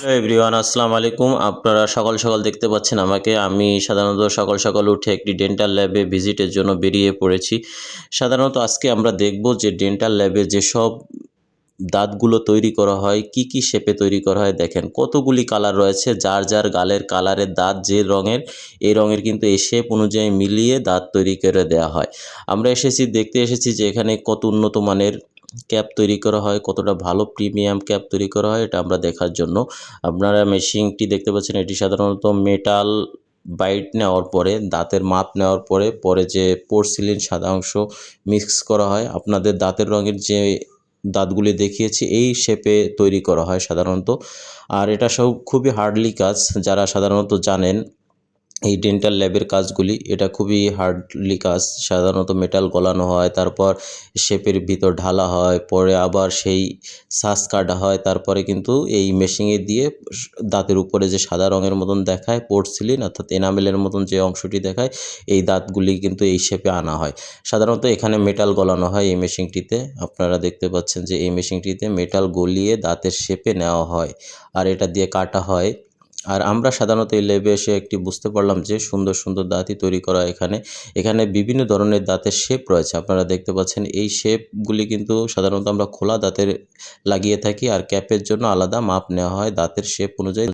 Hello everyone, আসসালামু আলাইকুম। আপনারা সকাল সকাল দেখতে পাচ্ছেন আমাকে। আমি সাধারণত সকাল সকাল উঠে একটি ডেন্টাল ল্যাবে ভিজিটের জন্য বেরিয়ে পড়েছি। সাধারণত আজকে আমরা দেখব যে ডেন্টাল ল্যাবে যেসব দাঁতগুলো তৈরি করা হয়, কি কি শেপে তৈরি করা হয়। দেখেন কতগুলি কালার রয়েছে, যার যার গালের কালারের দাঁত যে রঙের, এই রঙের কিন্তু এই শেপ অনুযায়ী মিলিয়ে দাঁত তৈরি করে দেওয়া হয়। আমরা দেখতে এসেছি যে এখানে কত উন্নত মানের ক্যাপ তৈরি করা হয়, কতটা ভালো প্রিমিয়াম ক্যাপ তৈরি করা হয়, এটা আমরা দেখার জন্য আপনারা মেশিনটি দেখতে পাচ্ছেন। এটি সাধারণত মেটাল বাইট নেওয়ার পরে, দাঁতের মাপ নেওয়ার পরে যে পোর্সিলিন সাদা অংশ মিক্স করা হয়, আপনাদের দাঁতের রঙের যে দাঁতগুলি দেখিয়েছি এই শেপে তৈরি করা হয় সাধারণত। আর এটা সব খুবই হার্ডলি কাজ, যারা সাধারণত জানেন এই ডেন্টাল ল্যাবের কাজগুলি, এটা খুবই হার্ডলি কাজ। সাধারণত মেটাল গলানো হয়, তারপর শেপের ভিতর ঢালা হয়, পরে আবার সেই সাজ কাটা হয়, তারপরে কিন্তু এই মেশিনে দিয়ে দাঁতের উপরে যে সাদা রঙের মতন দেখায় পোর্সিলিন অর্থাৎ এনামেলের মতন যে অংশটি দেখায়, এই দাঁতগুলি কিন্তু এই শেপে আনা হয়। সাধারণত এখানে মেটাল গলানো হয় এই মেশিনটিতে। আপনারা দেখতে পাচ্ছেন যে এই মেশিনটিতে মেটাল গলিয়ে দাঁতের শেপে নেওয়া হয় আর এটা দিয়ে কাটা হয়। আর আমরা সাধারণত এই ল্যাবে এসে একটি বুঝতে পারলাম যে সুন্দর সুন্দর দাঁতই তৈরি করা এখানে বিভিন্ন ধরনের দাঁতের শেপ রয়েছে। আপনারা দেখতে পাচ্ছেন এই শেপগুলি কিন্তু সাধারণত আমরা খোলা দাঁতের লাগিয়ে থাকি, আর ক্যাপের জন্য আলাদা মাপ নেওয়া হয় দাঁতের শেপ অনুযায়ী।